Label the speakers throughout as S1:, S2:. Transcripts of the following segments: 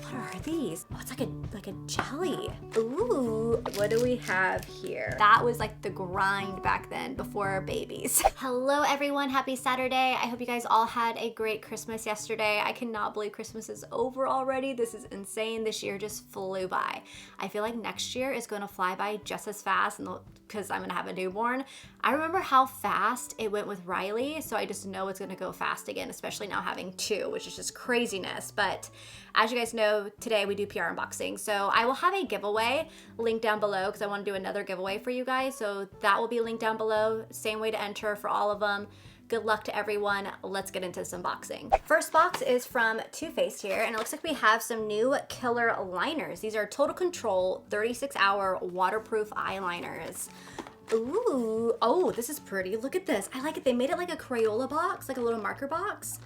S1: What are these? Oh, it's like a jelly. Ooh, what do we have here? That was like the grind back then before babies. Hello everyone, happy Saturday. I hope you guys all had a great Christmas yesterday. I cannot believe Christmas is over already. This is insane. This year just flew by. I feel like next year is gonna fly by just as fast because I'm gonna have a newborn. I remember how fast it went with Riley, so I just know it's gonna go fast again, especially now having two, which is just craziness. But as you guys know, today we do PR unboxing. So I will have a giveaway linked down below because I want to do another giveaway for you guys. So that will be linked down below. Same way to enter for all of them. Good luck to everyone. Let's get into this unboxing. First box is from Too Faced here, and it looks like we have some new killer liners. These are Total Control 36-hour waterproof eyeliners. Ooh, oh, this is pretty. Look at this. I like it. They made it like a Crayola box, like a little marker box.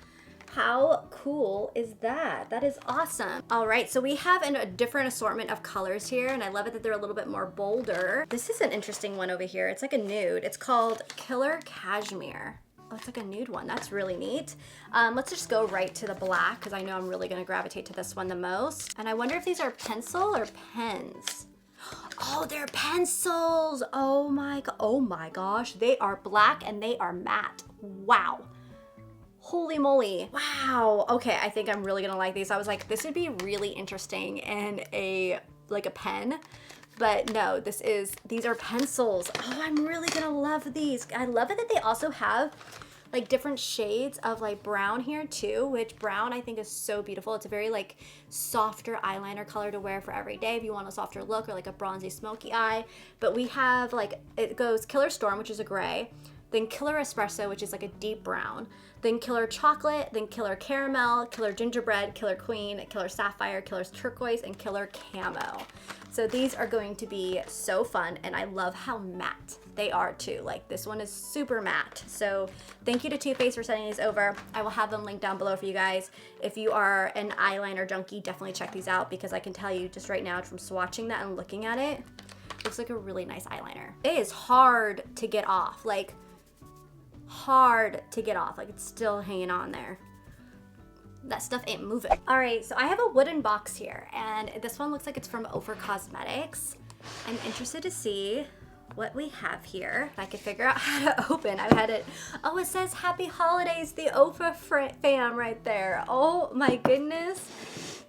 S1: How cool is that? That is awesome. All right, so we have a different assortment of colors here, and I love it that they're a little bit more bolder. This is an interesting one over here. It's like a nude. It's called Killer Cashmere. Oh, it's like a nude one. That's really neat. Let's just go right to the black because I know I'm really gonna gravitate to this one the most. And I wonder if these are pencil or pens. Oh, they're pencils. Oh my gosh. They are black and they are matte. Wow. Holy moly. Wow. Okay, I think I'm really gonna like these. I was like, this would be really interesting in a pen. But no, these are pencils. Oh, I'm really gonna love these. I love it that they also have like different shades of like brown here too, which brown I think is so beautiful. It's a very like softer eyeliner color to wear for every day if you want a softer look or like a bronzy smoky eye. But we have like, it goes Killer Storm, which is a gray, then Killer Espresso, which is like a deep brown, then Killer Chocolate, then Killer Caramel, Killer Gingerbread, Killer Queen, Killer Sapphire, Killer Turquoise, and Killer Camo. So these are going to be so fun, and I love how matte they are too. Like this one is super matte. So thank you to Too Faced for sending these over. I will have them linked down below for you guys. If you are an eyeliner junkie, definitely check these out because I can tell you just right now from swatching that and looking at it, looks like a really nice eyeliner. It is hard to get off, like hard to get off. Like it's still hanging on there. That stuff ain't moving. All right, so I have a wooden box here, and this one looks like it's from Ofer Cosmetics. I'm interested to see what we have here. If I could figure out how to open. I've had it. Oh, it says Happy Holidays, the Ofer fam right there. Oh my goodness.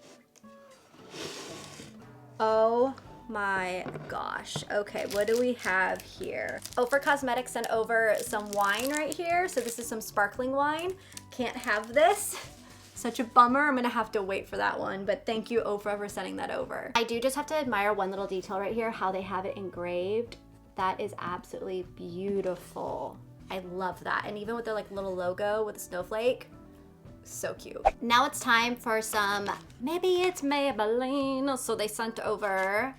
S1: Oh my gosh. Okay, what do we have here? Ofer Cosmetics sent over some wine right here. So this is some sparkling wine. Can't have this. Such a bummer. I'm gonna have to wait for that one, but thank you, Oprah, for sending that over. I do just have to admire one little detail right here, how they have it engraved. That is absolutely beautiful. I love that. And even with their like little logo with a snowflake, so cute. Now it's time for some, maybe it's Maybelline. So they sent over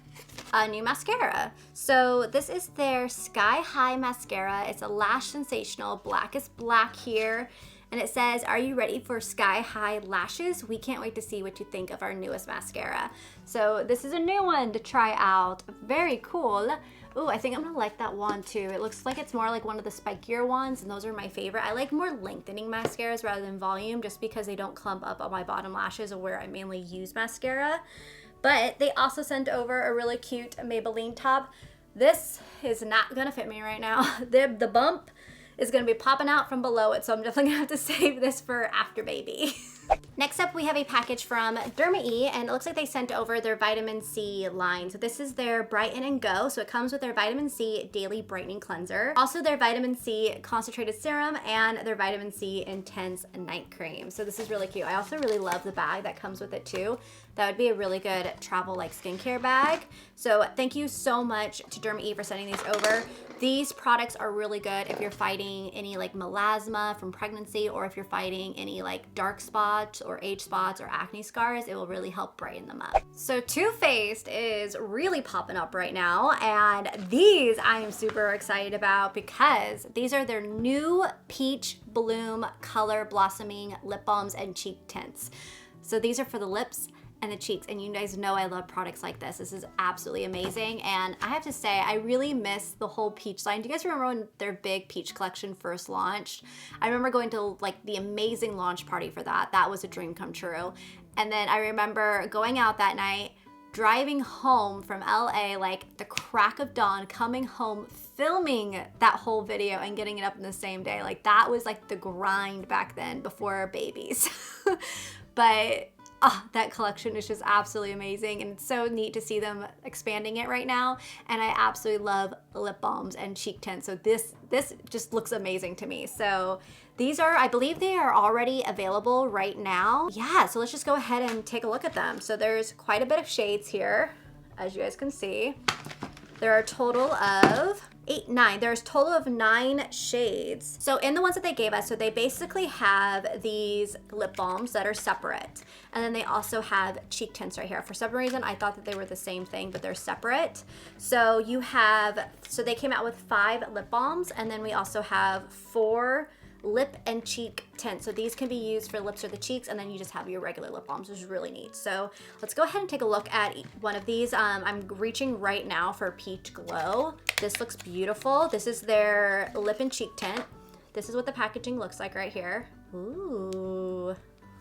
S1: a new mascara. So this is their Sky High Mascara. It's a Lash Sensational, blackest black here. And it says, are you ready for sky high lashes? We can't wait to see what you think of our newest mascara. So this is a new one to try out. Very cool. Ooh, I think I'm gonna like that one too. It looks like it's more like one of the spikier ones, and those are my favorite. I like more lengthening mascaras rather than volume just because they don't clump up on my bottom lashes or where I mainly use mascara. But they also sent over a really cute Maybelline top. This is not gonna fit me right now. The bump is gonna be popping out from below it, so I'm definitely gonna have to save this for after baby. Next up, we have a package from Derma-E, and it looks like they sent over their vitamin C line. So this is their Brighten and Go. So it comes with their vitamin C daily brightening cleanser, also their vitamin C concentrated serum, and their vitamin C intense night cream. So this is really cute. I also really love the bag that comes with it too. That would be a really good travel like skincare bag. So thank you so much to Derma-E for sending these over. These products are really good if you're fighting any like melasma from pregnancy, or if you're fighting any like dark spots or age spots or acne scars. It will really help brighten them up. So Too Faced is really popping up right now, and these I am super excited about because these are their new Peach Bloom Color Blossoming Lip Balms and Cheek Tints. So these are for the lips and the cheeks. And you guys know I love products like this. This is absolutely amazing. And I have to say, I really miss the whole peach line. Do you guys remember when their big peach collection first launched? I remember going to like the amazing launch party for that. That was a dream come true. And then I remember going out that night, driving home from LA like the crack of dawn, coming home, filming that whole video and getting it up in the same day. Like that was like the grind back then before babies. But that collection is just absolutely amazing, and it's so neat to see them expanding it right now. And I absolutely love lip balms and cheek tints. So this just looks amazing to me. So these are, I believe they are already available right now. Yeah, so let's just go ahead and take a look at them. So there's quite a bit of shades here, as you guys can see. There are a total of there's a total of 9 shades. So in the ones that they gave us, so they basically have these lip balms that are separate. And then they also have cheek tints right here. For some reason, I thought that they were the same thing, but they're separate. So they came out with 5 lip balms, and then we also have 4 lip and cheek tints. So these can be used for lips or the cheeks, and then you just have your regular lip balms, which is really neat. So let's go ahead and take a look at one of these. I'm reaching right now for Peach Glow. This looks beautiful. This is their lip and cheek tint. This is what the packaging looks like right here. Ooh,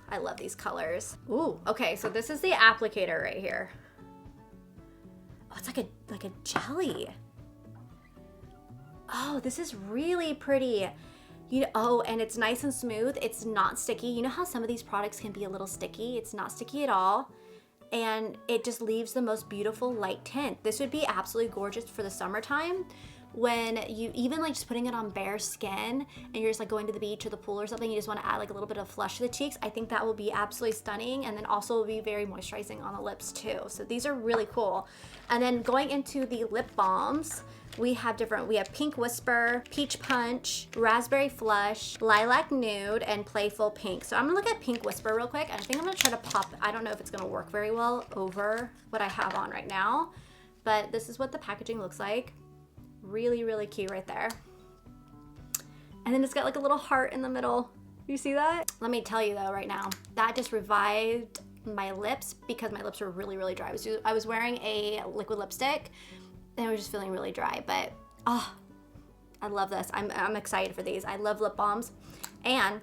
S1: I love these colors. Ooh, okay, so this is the applicator right here. Oh, it's like a jelly. Oh, this is really pretty. And it's nice and smooth. It's not sticky. You know how some of these products can be a little sticky? It's not sticky at all. And it just leaves the most beautiful light tint. This would be absolutely gorgeous for the summertime, when you even like just putting it on bare skin and you're just like going to the beach or the pool or something, you just want to add like a little bit of flush to the cheeks. I think that will be absolutely stunning, and then also will be very moisturizing on the lips too. So these are really cool. And then going into the lip balms, we have Pink Whisper, Peach Punch, Raspberry Flush, Lilac Nude, and Playful Pink. So I'm gonna look at Pink Whisper real quick. I think I'm gonna try to pop, I don't know if it's gonna work very well over what I have on right now, but this is what the packaging looks like. Really, really cute right there. And then it's got like a little heart in the middle. You see that? Let me tell you though right now, that just revived my lips because my lips were really, really dry. I was wearing a liquid lipstick and I was just feeling really dry, but oh, I love this. I'm excited for these. I love lip balms, and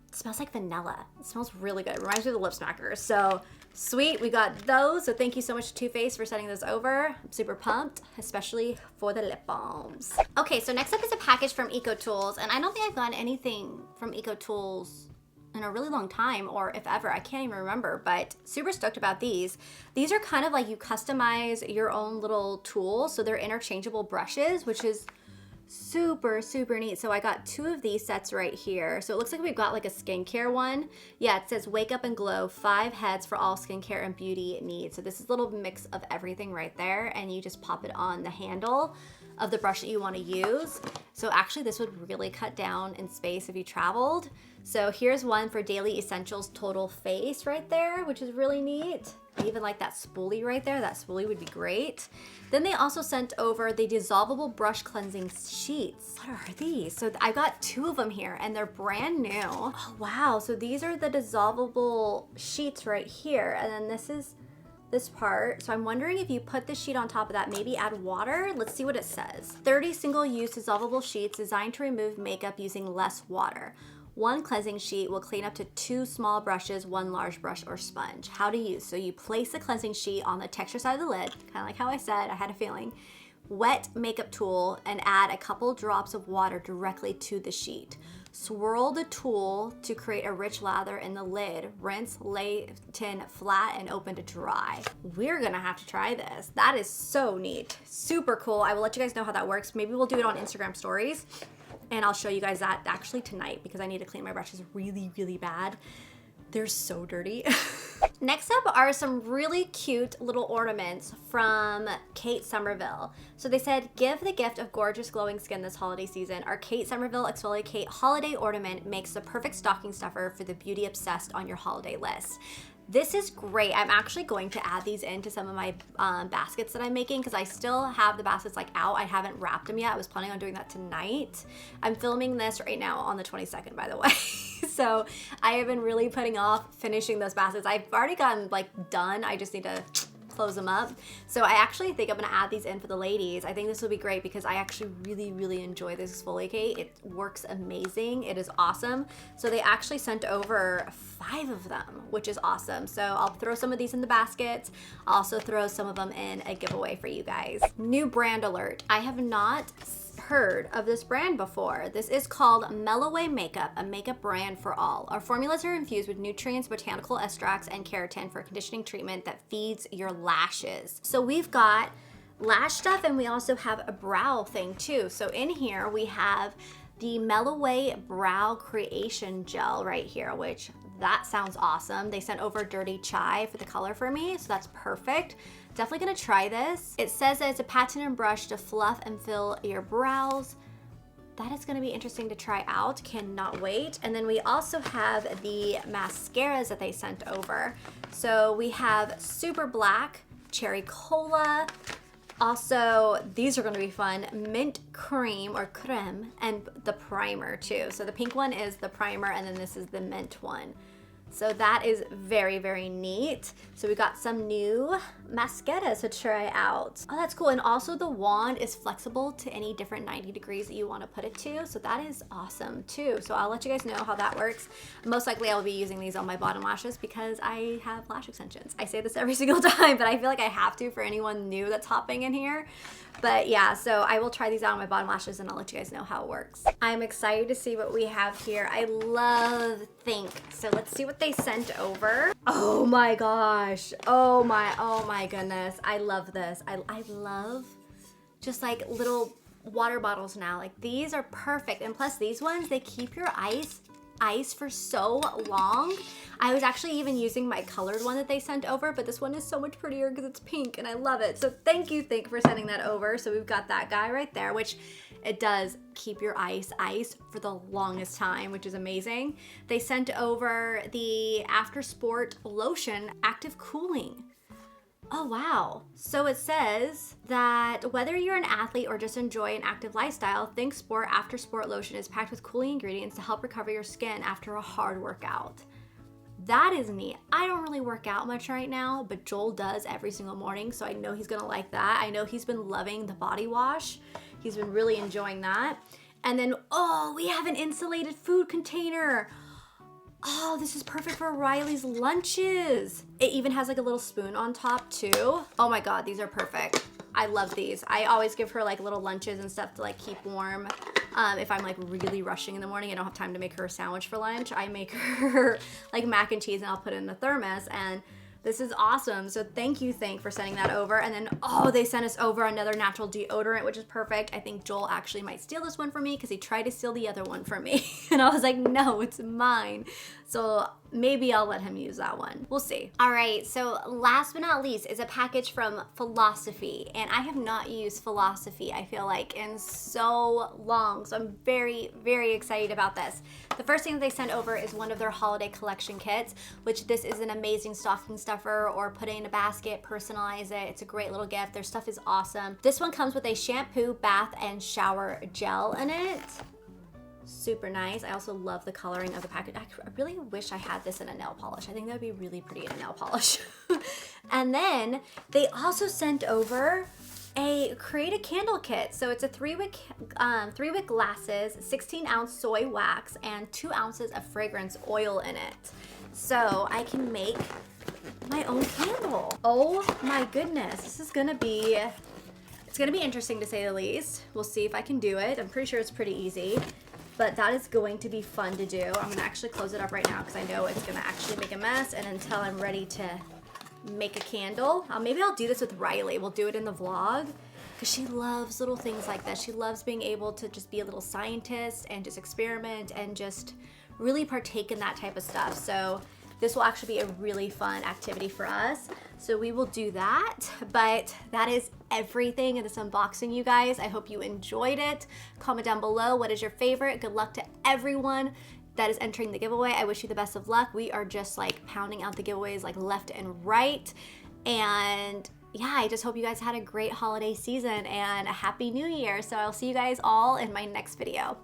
S1: it smells like vanilla. It smells really good. It reminds me of the Lip Smackers. So sweet, we got those. So thank you so much to Too Faced for sending those over. I'm super pumped, especially for the lip balms. Okay, so next up is a package from EcoTools, and I don't think I've gotten anything from EcoTools in a really long time, or if ever, I can't even remember, but super stoked about these. These are kind of like you customize your own little tools, so they're interchangeable brushes, which is super, super neat. So I got 2 of these sets right here. So it looks like we've got like a skincare one. Yeah, it says Wake Up and Glow, 5 heads for all skincare and beauty needs. So this is a little mix of everything right there, and you just pop it on the handle of the brush that you want to use. So actually this would really cut down in space if you traveled. So here's one for Daily Essentials Total Face right there, which is really neat. I even like that spoolie right there. That spoolie would be great. Then they also sent over the dissolvable brush cleansing sheets. What are these? So I got 2 of them here, and they're brand new. Oh wow, so these are the dissolvable sheets right here, and then this is this part. So I'm wondering if you put the sheet on top of that, maybe add water. Let's see what it says. 30 single-use dissolvable sheets designed to remove makeup using less water. 1 cleansing sheet will clean up to 2 small brushes, 1 large brush or sponge. How to use. So you place the cleansing sheet on the texture side of the lid, kind of like how I said, I had a feeling. Wet makeup tool and add a couple drops of water directly to the sheet. Swirl the tool to create a rich lather in the lid. Rinse, lay tin flat, and open to dry. We're gonna have to try this. That is so neat. Super cool. I will let you guys know how that works. Maybe we'll do it on Instagram stories, and I'll show you guys that actually tonight, because I need to clean my brushes really, really bad. They're so dirty. Next up are some really cute little ornaments from Kate Somerville. So they said, give the gift of gorgeous glowing skin this holiday season. Our Kate Somerville Exfoliate Kate Holiday Ornament makes the perfect stocking stuffer for the beauty obsessed on your holiday list. This is great. I'm actually going to add these into some of my baskets that I'm making, because I still have the baskets like out. I haven't wrapped them yet. I was planning on doing that tonight. I'm filming this right now on the 22nd, by the way. So I have been really putting off finishing those baskets. I've already gotten like done. I just need to close them up. So I actually think I'm gonna add these in for the ladies. I think this will be great because I actually really enjoy this exfoliate. It works amazing. It is awesome. So they actually sent over 5 of them, which is awesome. So I'll throw some of these in the baskets. I'll also throw some of them in a giveaway for you guys. New brand alert. I have not heard of this brand before. This is called Melloway Makeup, a makeup brand for all. Our formulas are infused with nutrients, botanical extracts, and keratin for a conditioning treatment that feeds your lashes. So we've got lash stuff and we also have a brow thing too. So in here we have the Melloway Brow Creation Gel right here, which that sounds awesome. They sent over Dirty Chai for the color for me, so that's perfect. Definitely gonna try this. It says that it's a patented brush to fluff and fill your brows. That is gonna be interesting to try out. Cannot wait. And then we also have the mascaras that they sent over. So we have Super Black, Cherry Cola. Also, these are gonna be fun. Mint Cream or Creme and the primer too. So the pink one is the primer and then this is the mint one. So that is very neat. So we got some new mascaras to try out. Oh, that's cool. And also the wand is flexible to any different 90 degrees that you want to put it to. So that is awesome too. So I'll let you guys know how that works. Most likely I will be using these on my bottom lashes because I have lash extensions. I say this every single time, but I feel like I have to for anyone new that's hopping in here. But yeah, so I will try these out on my bottom lashes and I'll let you guys know how it works. I'm excited to see what we have here. I love Think. So let's see what they sent over. Oh my gosh. Oh my goodness. I love this. I love just like little water bottles now. Like these are perfect. And plus these ones, they keep your ice for so long. I was actually even using my colored one that they sent over, but this one is so much prettier because it's pink and I love it. So thank you, Think, for sending that over. So we've got that guy right there, which it does keep your ice for the longest time, which is amazing. They sent over the After Sport Lotion Active Cooling. Oh wow. So it says that whether you're an athlete or just enjoy an active lifestyle, Think Sport After Sport Lotion is packed with cooling ingredients to help recover your skin after a hard workout. That is neat. I don't really work out much right now, but Joel does every single morning, so I know he's gonna like that. I know he's been loving the body wash. He's been really enjoying that. And then, oh, we have an insulated food container. Oh, this is perfect for Riley's lunches. It even has like a little spoon on top too. Oh my God, these are perfect. I love these. I always give her like little lunches and stuff to like keep warm. If I'm like really rushing in the morning, I don't have time to make her a sandwich for lunch. I make her like mac and cheese and I'll put it in the thermos, and this is awesome. So thank you, Think, for sending that over. And then, oh, they sent us over another natural deodorant, which is perfect. I think Joel actually might steal this one from me because he tried to steal the other one from me. And I was like, no, it's mine. So maybe I'll let him use that one. We'll see. All right, so last but not least is a package from Philosophy. And I have not used Philosophy, I feel like, in so long. So I'm very excited about this. The first thing that they sent over is one of their holiday collection kits, which this is an amazing stocking stuffer or put it in a basket, personalize it. It's a great little gift. Their stuff is awesome. This one comes with a shampoo, bath, and shower gel in it. Super nice. I also love the coloring of the package. I really wish I had this in a nail polish. I think that would be really pretty in a nail polish. And then they also sent over a Create a Candle kit. So it's a 3-wick glasses, 16-ounce soy wax, and 2 ounces of fragrance oil in it. So I can make my own candle. Oh my goodness. This is gonna be, it's gonna be interesting to say the least. We'll see if I can do it. I'm pretty sure it's pretty easy, but that is going to be fun to do. I'm gonna actually close it up right now because I know it's gonna actually make a mess, and until I'm ready to make a candle, maybe I'll do this with Riley. We'll do it in the vlog because she loves little things like this. She loves being able to just be a little scientist and just experiment and just really partake in that type of stuff. So this will actually be a really fun activity for us. So we will do that, but that is everything in this unboxing, you guys. I hope you enjoyed it. Comment down below what is your favorite. Good luck to everyone that is entering the giveaway. I wish you the best of luck. We are just like pounding out the giveaways like left and right. And yeah, I just hope you guys had a great holiday season and a happy new year. So I'll see you guys all in my next video.